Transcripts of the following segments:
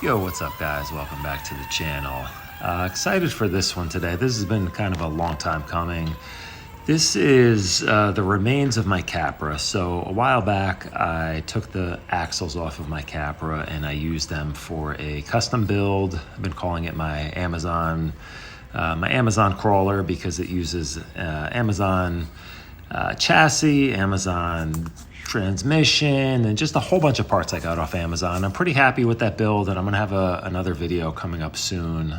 Yo, what's up guys? Welcome back to the channel. Excited for this one today. This has been kind of a long time coming. This is the remains of my Capra. So a while back, I took the axles off of my Capra and I used them for a custom build. I've been calling it my Amazon crawler because it uses Amazon chassis, Amazon transmission, and just a whole bunch of parts I got off Amazon. I'm pretty happy with that build, and I'm gonna have another video coming up soon,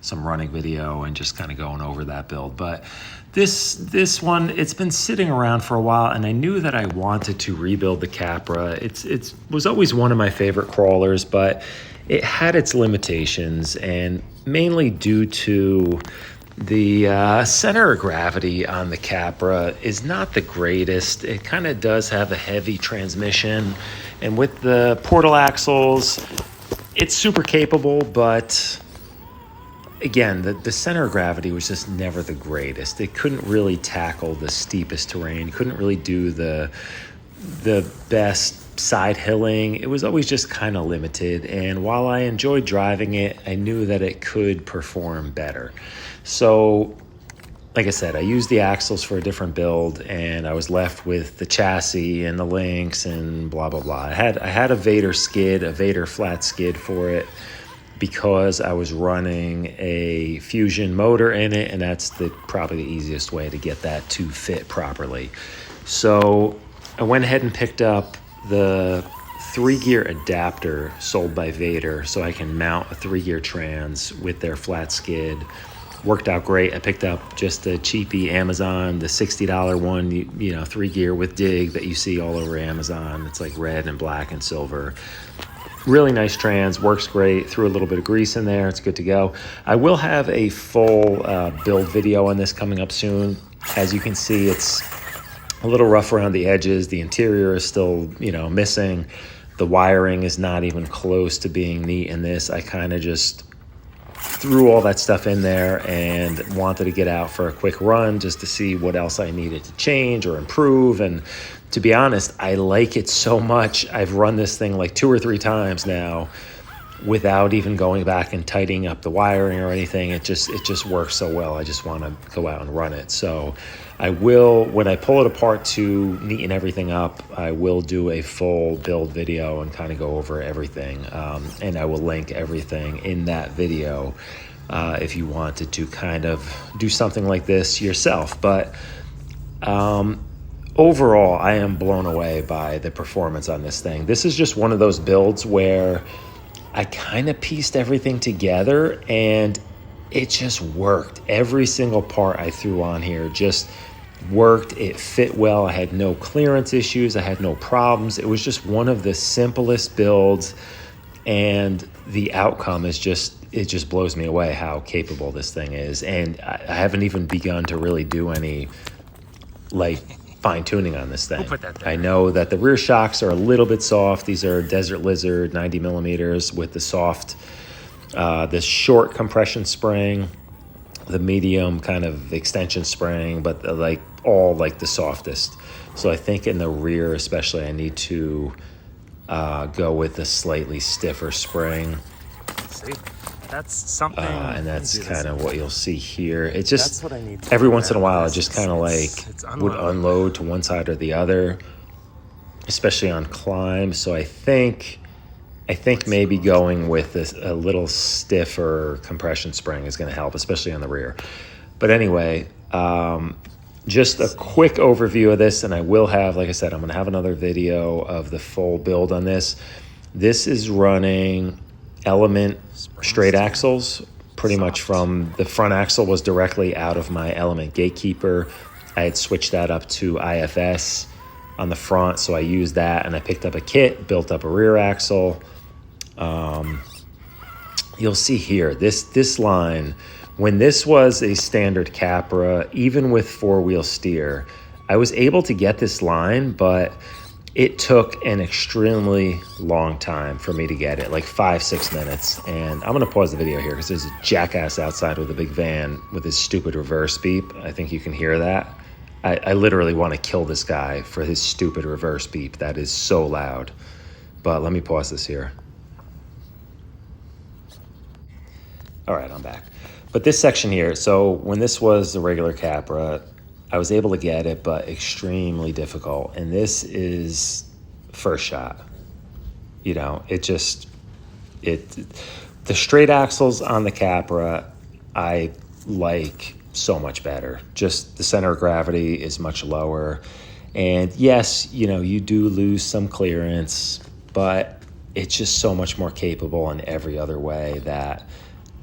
some running video and just kind of going over that build. But this one, it's been sitting around for a while, and I knew that I wanted to rebuild the Capra. It was always one of my favorite crawlers, but it had its limitations, and mainly due to the center of gravity on the Capra is not the greatest. It kind of does have a heavy transmission, and with the portal axles, it's super capable, but again, the center of gravity was just never the greatest. It couldn't really tackle the steepest terrain, couldn't really do the best side hilling. It was always just kind of limited, and while I enjoyed driving it, I knew that it could perform better. So like I said, I used the axles for a different build, and I was left with the chassis and the links and blah blah blah. I had a Vader skid, a Vader flat skid for it, because I was running a Fusion motor in it, and that's probably the easiest way to get that to fit properly. So I went ahead and picked up the 3-gear adapter sold by Vader so I can mount a 3-gear trans with their flat skid. Worked out great. I picked up just a cheapy Amazon, the $60 one, you know, 3-gear with dig that you see all over Amazon. It's like red and black and silver. Really nice trans, works great. Threw a little bit of grease in there. It's good to go. I will have a full build video on this coming up soon. As you can see, it's a little rough around the edges. The interior is still, you know, missing. The wiring is not even close to being neat in this. I kind of just threw all that stuff in there and wanted to get out for a quick run just to see what else I needed to change or improve. And to be honest, I like it so much. I've run this thing like 2 or 3 times now without even going back and tightening up the wiring or anything. It just works so well. I just want to go out and run it. So I will, when I pull it apart to neaten everything up, I will do a full build video and kind of go over everything. And I will link everything in that video if you wanted to kind of do something like this yourself. But overall, I am blown away by the performance on this thing. This is just one of those builds where I kind of pieced everything together and it just worked. Every single part I threw on here just worked. It fit well. I had no clearance issues. I had no problems. It was just one of the simplest builds, and the outcome is it just blows me away how capable this thing is. And I haven't even begun to really do any like fine tuning on this thing. We'll put that there. I know that the rear shocks are a little bit soft. These are Desert Lizard 90 millimeters with the soft, this short compression spring, the medium kind of extension spring, but like all like the softest. So I think in the rear especially, I need to go with a slightly stiffer spring. See, that's something. And that's kind of what you'll see here. It just, every once in a while, I just kind of like would unload to one side or the other, especially on climb. So I think maybe going with a little stiffer compression spring is going to help, especially on the rear. But anyway, just a quick overview of this, and I will have, like I said, I'm going to have another video of the full build on this. This is running Element straight axles, pretty much from the front axle was directly out of my Element Gatekeeper. I had switched that up to IFS on the front, so I used that, and I picked up a kit, built up a rear axle. You'll see here, this line, when this was a standard Capra, even with 4-wheel steer, I was able to get this line, but it took an extremely long time for me to get it, like 5-6 minutes. And I'm gonna pause the video here because there's a jackass outside with a big van with his stupid reverse beep. I think you can hear that. I literally want to kill this guy for his stupid reverse beep. That is so loud. But let me pause this here. All right, I'm back. But this section here, so when this was the regular Capra, I was able to get it, but extremely difficult. And this is first shot. You know, the straight axles on the Capra, I like so much better. Just the center of gravity is much lower. And yes, you know, you do lose some clearance, but it's just so much more capable in every other way that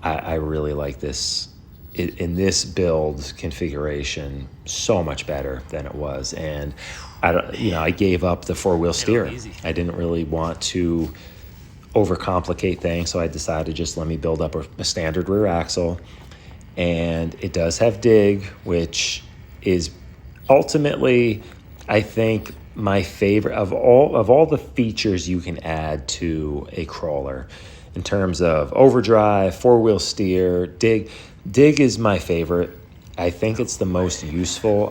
I really like this. In this build configuration, so much better than it was. And I gave up the four-wheel steer. I didn't really want to overcomplicate things, so I decided just let me build up a standard rear axle. And it does have dig, which is ultimately, I think, my favorite of all the features you can add to a crawler in terms of overdrive, four-wheel steer, dig. Dig is my favorite. I think it's the most useful.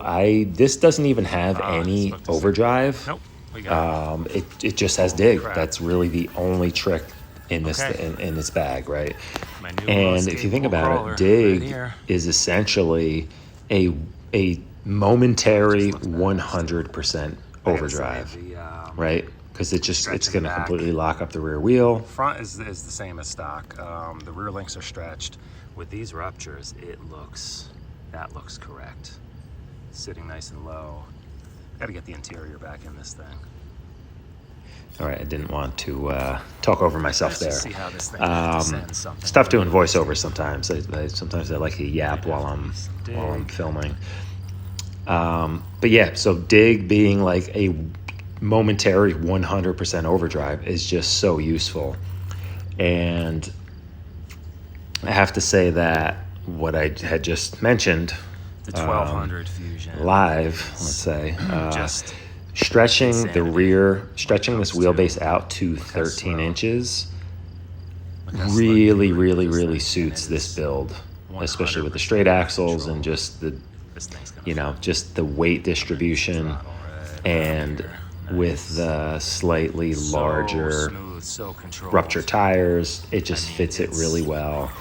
This doesn't even have any overdrive. Nope. We got it just has dig. Crap. That's really the only trick in this in this bag, right? my new And if you think about it, dig is essentially a momentary 100% overdrive, right? Because it's going to completely lock up the rear wheel. Front is the same as stock. The rear links are stretched. With these ruptures, that looks correct. Sitting nice and low. Got to get the interior back in this thing. All right, I didn't want to talk over myself there. See how this thing descends something. Stuff doing voiceover sometimes. Sometimes I like to yap while I'm filming. But yeah, so dig being like a momentary 100% overdrive is just so useful. And I have to say that what I had just mentioned, the 1200 Fusion live, let's say, just stretching insanity. the rear, stretching this wheelbase out to 13 inches really suits this build, especially with the straight axles and just the, just the weight distribution, and with the slightly larger rupture tires, it just fits it really well.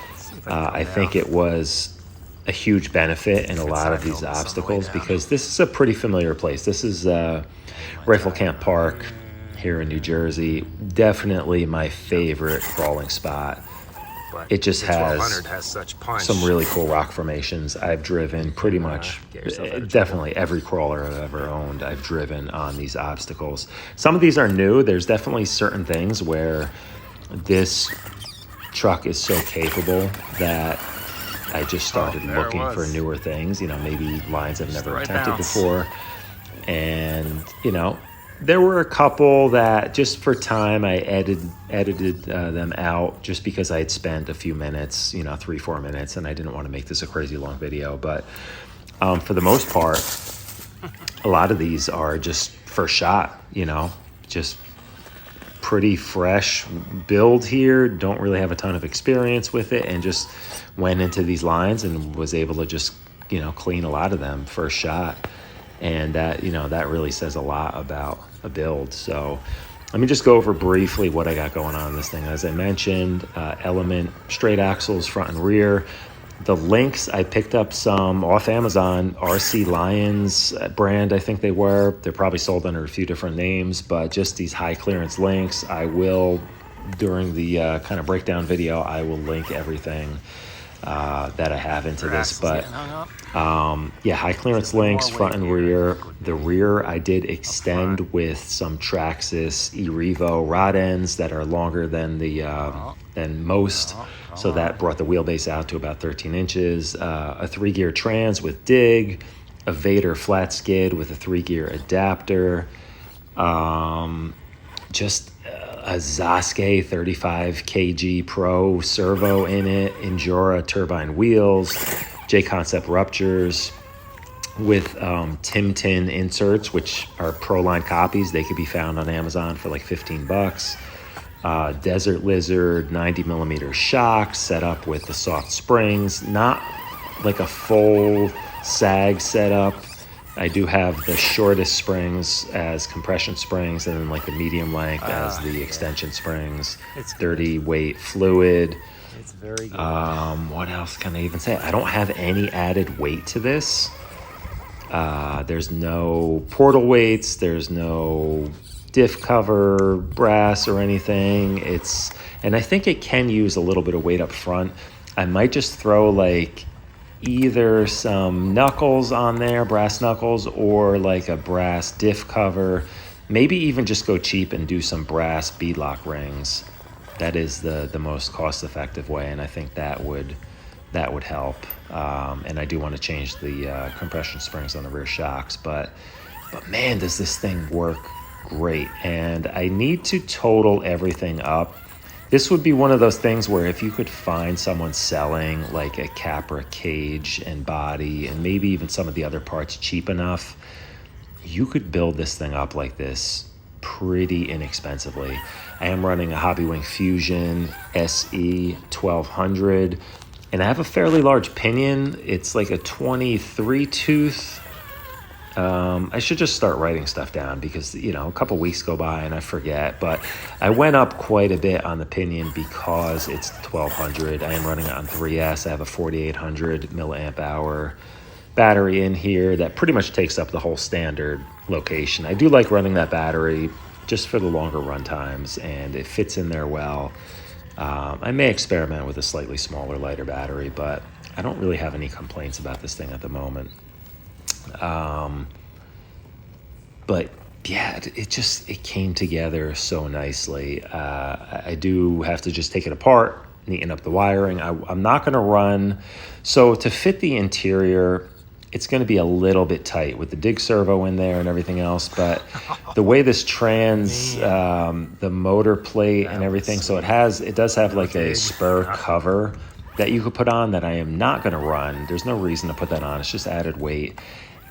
I think it was a huge benefit in a lot of these obstacles because this is a pretty familiar place. This is Rifle Camp Park here in New Jersey. Definitely my favorite crawling spot. It just has some really cool rock formations. I've driven pretty much, definitely every crawler I've ever owned, I've driven on these obstacles. Some of these are new. There's definitely certain things where this truck is so capable that I just started looking for newer things, maybe lines I've never attempted before. And, there were a couple that just for time I edited them out just because I had spent a few minutes, 3-4 minutes, and I didn't want to make this a crazy long video. But for the most part, a lot of these are just first shot, just pretty fresh build here. Don't really have a ton of experience with it, and just went into these lines and was able to just, clean a lot of them first shot. And that, that really says a lot about a build. So let me just go over briefly what I got going on in this thing. As I mentioned, Element straight axles front and rear. The links, I picked up some off Amazon, RC Lions brand, I think they were. They're probably sold under a few different names, but just these high clearance links. I will, during the kind of breakdown video, I will link everything that I have into this. But high clearance links, front and rear. The rear I did extend with some Traxxas eRevo rod ends that are longer than than most. So that brought the wheelbase out to about 13 inches. A 3-gear trans with dig, a Vader flat skid with a 3-gear adapter. Just a Zoske 35 kg Pro servo in it, Endura turbine wheels, J-Concept ruptures with Timtin inserts, which are Pro-Line copies. They could be found on Amazon for like $15. Desert Lizard 90 millimeter shock set up with the soft springs, not like a full sag setup, I do have the shortest springs as compression springs, and then like the medium length as the extension springs. It's 30 weight fluid. It's very good. What else can I even say? I don't have any added weight to this. There's no portal weights. There's no diff cover, brass, or anything. And I think it can use a little bit of weight up front. I might just throw like either some knuckles on there, brass knuckles, or like a brass diff cover. Maybe even just go cheap and do some brass beadlock rings. That is the most cost-effective way, and I think that would help. And I do want to change the compression springs on the rear shocks, but man, does this thing work great. And I need to total everything up. This would be one of those things where if you could find someone selling like a Capra cage and body and maybe even some of the other parts cheap enough, you could build this thing up like this pretty inexpensively. I am running a Hobbywing Fusion SE 1200, and I have a fairly large pinion. It's like a 23 tooth. I should just start writing stuff down because, you know, a couple weeks go by and I forget, but I went up quite a bit on the pinion because it's 1200. I am running it on 3S. I have a 4800 milliamp hour battery in here that pretty much takes up the whole standard location. I do like running that battery just for the longer run times, and it fits in there well. I may experiment with a slightly smaller, lighter battery, but I don't really have any complaints about this thing at the moment. But yeah, it came together so nicely. I do have to just take it apart, neaten up the wiring. I'm not going to run. So to fit the interior, it's going to be a little bit tight with the dig servo in there and everything else. But the way this the motor plate and everything, so it does have like a spur cover that you could put on that I am not going to run. There's no reason to put that on. It's just added weight.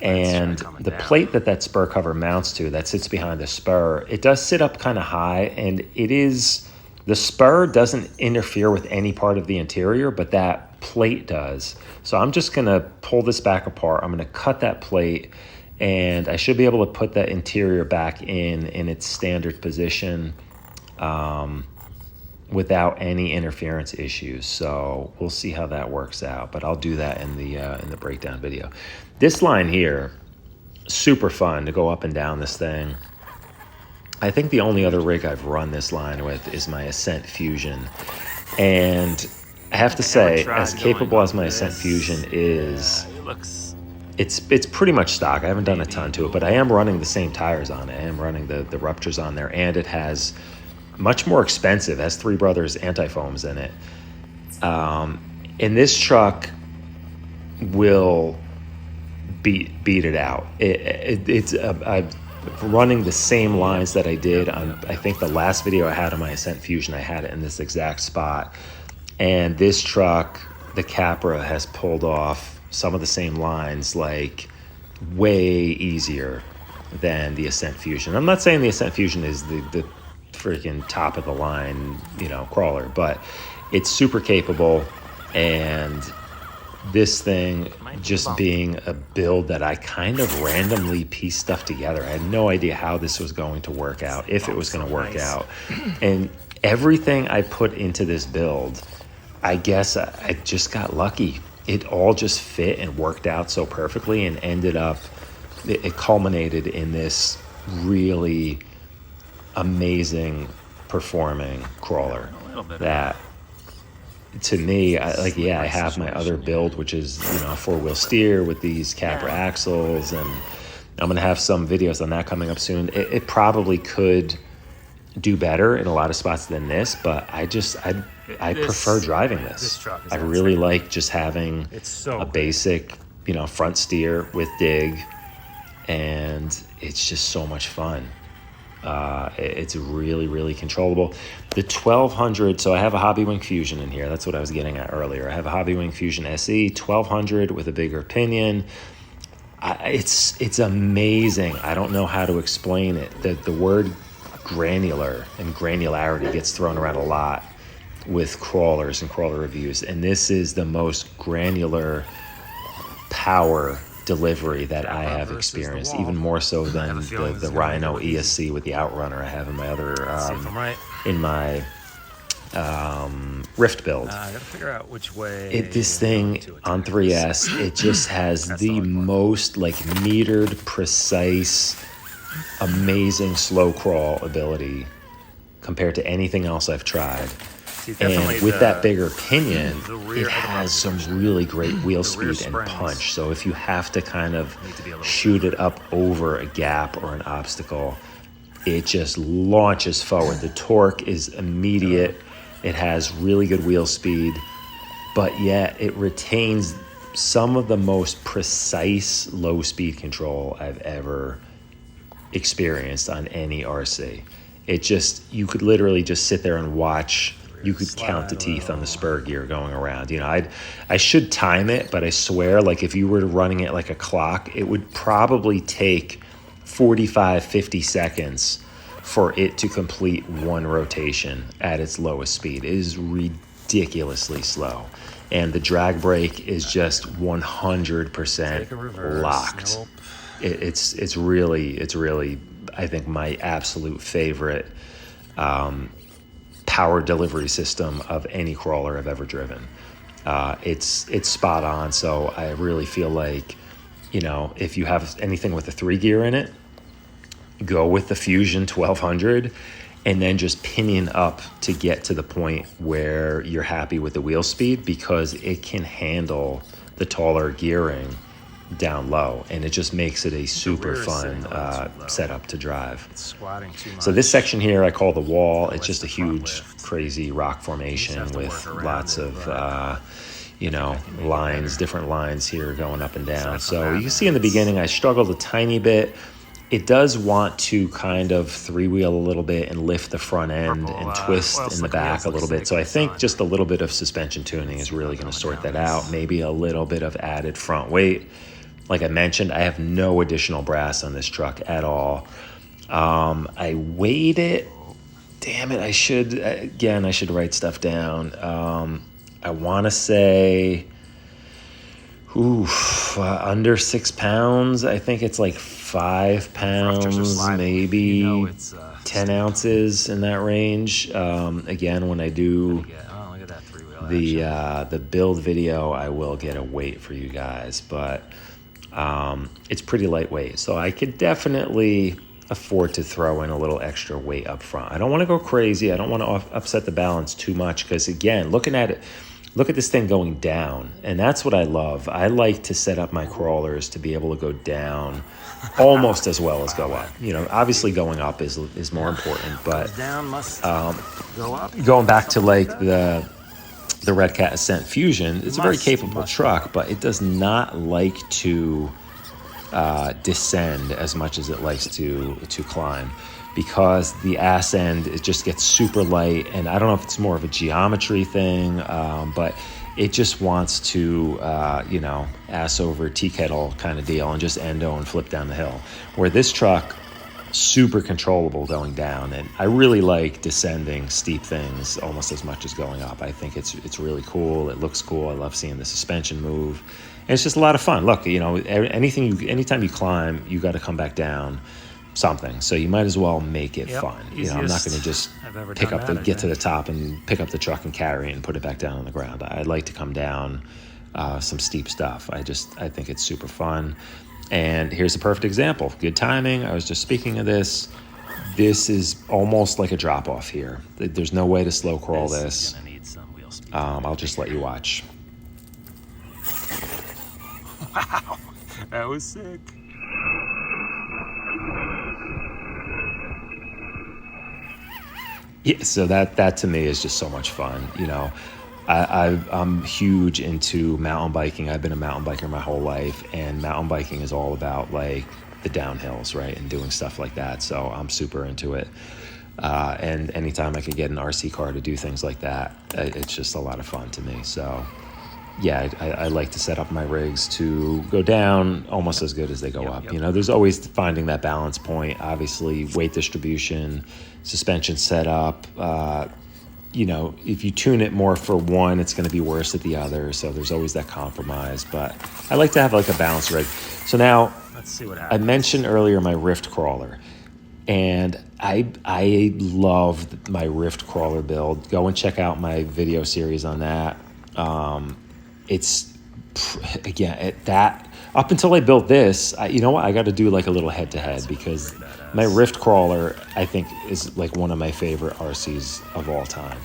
And the plate that spur cover mounts to, that sits behind the spur, it does sit up kind of high, and the spur doesn't interfere with any part of the interior, but that plate does. So I'm just going to pull this back apart. I'm going to cut that plate, and I should be able to put that interior back in its standard position without any interference issues. So we'll see how that works out, but I'll do that in the breakdown video. This line here, super fun to go up and down this thing. I think the only other rig I've run this line with is my Ascent Fusion. And I have to say, as capable as my Ascent Fusion is, it's pretty much stock. I haven't done a ton to it, but I am running the same tires on it. I am running the ruptures on there, and it has much more expensive, it has Three Brothers anti-foams in it. And this truck will beat it out. I'm running the same lines that I did on, I think, the last video I had on my Ascent Fusion. I had it in this exact spot, and this truck, the Capra, has pulled off some of the same lines like way easier than the Ascent Fusion. I'm not saying the Ascent Fusion is the freaking top of the line, crawler, but it's super capable. And this thing just being a build that I kind of randomly pieced stuff together. I had no idea how this was going to work out, if it was going to work out. And everything I put into this build, I guess I just got lucky. It all just fit and worked out so perfectly, and ended up, it culminated in this really amazing performing crawler that, to me, I have my other build, which is, a four-wheel steer with these Capra axles, and I'm going to have some videos on that coming up soon. It probably could do better in a lot of spots than this, but I prefer driving this. I really like just having a basic, front steer with dig, and it's just so much fun. It's really, really controllable. The 1200, so I have a Hobbywing Fusion in here. That's what I was getting at earlier. I have a Hobbywing Fusion SE 1200 with a bigger pinion. It's amazing. I don't know how to explain it. The word granular and granularity gets thrown around a lot with crawlers and crawler reviews, and this is the most granular power delivery that I have versus the experienced, wall. even more so I have than a feeling the this is gonna Rhino be really ESC with the Outrunner I have in my other See if I'm right. in my Rift build. I gotta figure out which way. This I'm going thing to on attack this. 3S, it just has That's the the hard part. most like metered, precise, amazing slow crawl ability compared to anything else I've tried. See, definitely And with the- that bigger pinion, the rear- it has some really great wheel The rear speed and springs punch. So if you have to kind of need to be a little shoot it up over a gap or an obstacle, it just launches forward. The torque is immediate. It has really good wheel speed, but yet it retains some of the most precise low speed control I've ever experienced on any RC. It just, you could literally just sit there and watch. You could count the teeth on the spur gear going around. You know, I should time it, but I swear, like if you were running it like a clock, it would probably take 45, 50 seconds for it to complete one rotation at its lowest speed. It is ridiculously slow. And the drag brake is just 100% Take a reverse. locked. Nope. It's really, I think, my absolute favorite power delivery system of any crawler I've ever driven. It's spot on. So I really feel like, you know, if you have anything with a 3-gear in it, go with the Fusion 1200 and then just pinion up to get to the point where you're happy with the wheel speed, because it can handle the taller gearing down low, and it just makes it a super rear is fun sitting a little too low. setup to drive. It's squatting too much. So this section here I call the wall. It's it's just a the front huge, lift. crazy rock formation have to with work around lots it, of, but you know, make it lines, better. different lines here going up and down. Aside from So that, you can see in the beginning I struggled a tiny bit. It does want to kind of 3-wheel a little bit and lift the front end Purple, and twist oil in the slick back wheels a look little bit. sick So in I the think sun. just a little bit of suspension tuning is really going to sort going that down out. this. Maybe a little bit of added front weight. Like I mentioned, I have no additional brass on this truck at all. I weighed it. Damn it, I should write stuff down. I want to say, under 6 pounds. I think it's like 5 Thrusters are pounds, sliding. maybe You know it's, 10 ounces in that range. Again, when I do Yeah, oh, look at that 3-wheel action. the build video, I will get a weight for you guys, but it's pretty lightweight, so I could definitely afford to throw in a little extra weight up front. I don't want to go crazy. I don't want to upset the balance too much, because again, looking at it, look at this thing going down, and that's what I love. I like to set up my crawlers to be able to go down almost as well as go up. You know, obviously going up is more important, but Down must go up. going back to like the Red Cat Ascent Fusion, it's a very capable truck, but it does not like to descend as much as it likes to climb, because the ass end, it just gets super light. And I don't know if it's more of a geometry thing, but it just wants to, you know, ass over tea kettle kind of deal and just endo and flip down the hill. Where this truck, super controllable going down, and I really like descending steep things almost as much as going up. I think it's really cool. It looks cool. I love seeing the suspension move, and it's just a lot of fun. Look, you know, anytime you climb, you got to come back down something, so you might as well make it fun. You know, I'm not going to just pick up get to the top and pick up the truck and carry it and put it back down on the ground. I'd like to come down some steep stuff. I think it's super fun. And here's a perfect example. Good timing. I was just speaking of this. This is almost like a drop off here. There's no way to slow crawl this. Gonna need some wheel speed. I'll just let you watch. Wow, that was sick. Yeah, so that to me is just so much fun. You know, I'm huge into mountain biking. I've been a mountain biker my whole life, and mountain biking is all about like the downhills, right, and doing stuff like that. So I'm super into it. And anytime I could get an RC car to do things like that, it's just a lot of fun to me. So yeah, I like to set up my rigs to go down almost as good as they go up. Yep. You know, there's always finding that balance point. Obviously, weight distribution, suspension setup, you know, if you tune it more for one, it's going to be worse at the other. So there's always that compromise. But I like to have like a balanced rig. So now, let's see what I happens. mentioned earlier my Rift crawler, and I loved my Rift crawler build. Go and check out my video series on that. It's again that up until I built this, you know what? I got to do like a little head to head because my Rift crawler, I think, is like one of my favorite RCs of all time.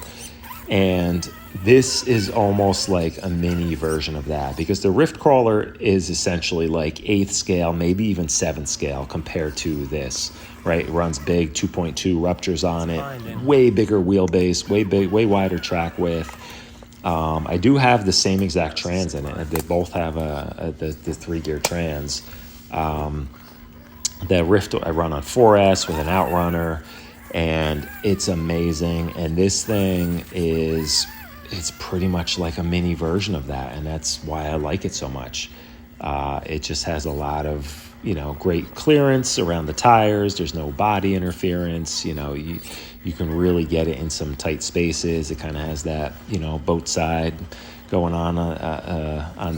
And this is almost like a mini version of that because the Rift crawler is essentially like 8th scale, maybe even 7th scale compared to this, right? It runs big, 2.2 ruptures on it, way bigger wheelbase, way wider track width. I do have the same exact trans in it. They both have the 3-gear trans. The Rift I run on 4S with an outrunner, and it's amazing. And this thing it's pretty much like a mini version of that, and that's why I like it so much. It just has a lot of, you know, great clearance around the tires. There's no body interference. You know, you can really get it in some tight spaces. It kind of has that, you know, boat side going on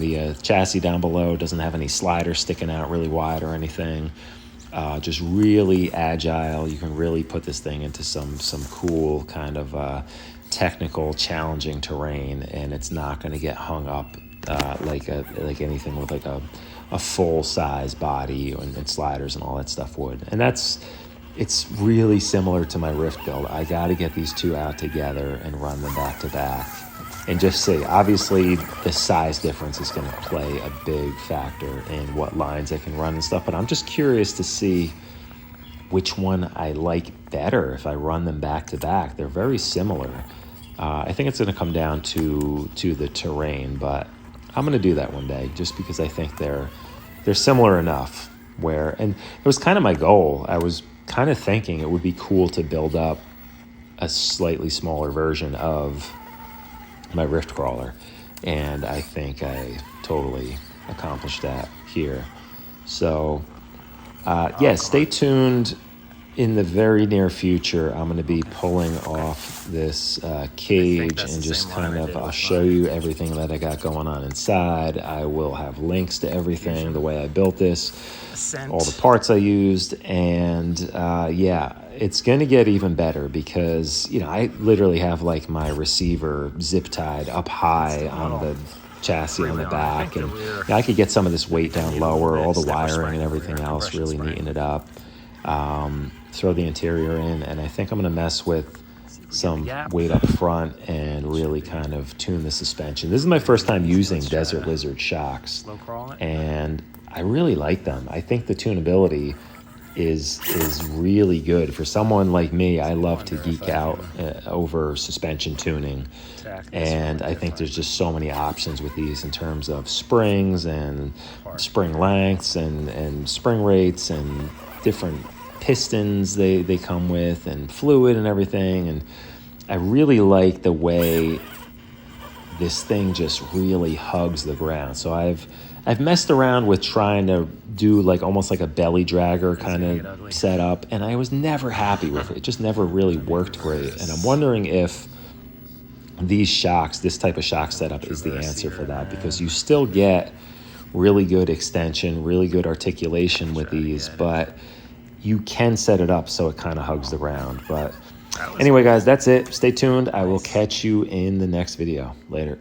the chassis down below. Doesn't have any sliders sticking out really wide or anything. Just really agile. You can really put this thing into some cool kind of technical, challenging terrain, and it's not going to get hung up like anything with like a full size body and sliders and all that stuff would. And it's really similar to my Rift build. I got to get these two out together and run them back to back. And just see, obviously the size difference is going to play a big factor in what lines I can run and stuff, but I'm just curious to see which one I like better if I run them back to back. They're very similar. I think it's going to come down to the terrain, but I'm going to do that one day just because I think they're similar enough where, and it was kind of my goal. I was kind of thinking it would be cool to build up a slightly smaller version of my Rift crawler, and I think I totally accomplished that here. So yeah, stay tuned. In the very near future, I'm going to be pulling off this cage and just kind of, I'll show you everything that I got going on inside. I will have links to everything, the way I built this, all the parts I used, and yeah, it's going to get even better because, you know, I literally have like my receiver zip tied up high on the chassis on the back, and I could get some of this weight down lower, all the wiring and everything else, really neaten it up. Throw the interior in, and I think I'm going to mess with some weight up front and really kind of tune the suspension. This is my first time using Desert Lizard shocks, and I really like them. I think the tunability is really good. For someone like me, I love to geek out over suspension tuning, and I think there's just so many options with these in terms of springs and spring lengths and spring rates and different pistons they come with and fluid and everything. And I really like the way this thing just really hugs the ground. So I've messed around with trying to do like almost like a belly dragger kind of setup, and I was never happy with it. It just never really worked great. And I'm wondering if these shocks, this type of shock setup, is the answer for that, because you still get really good extension, really good articulation with these, but you can set it up so it kind of hugs the ground. But anyway, guys, that's it. Stay tuned. I will catch you in the next video. Later.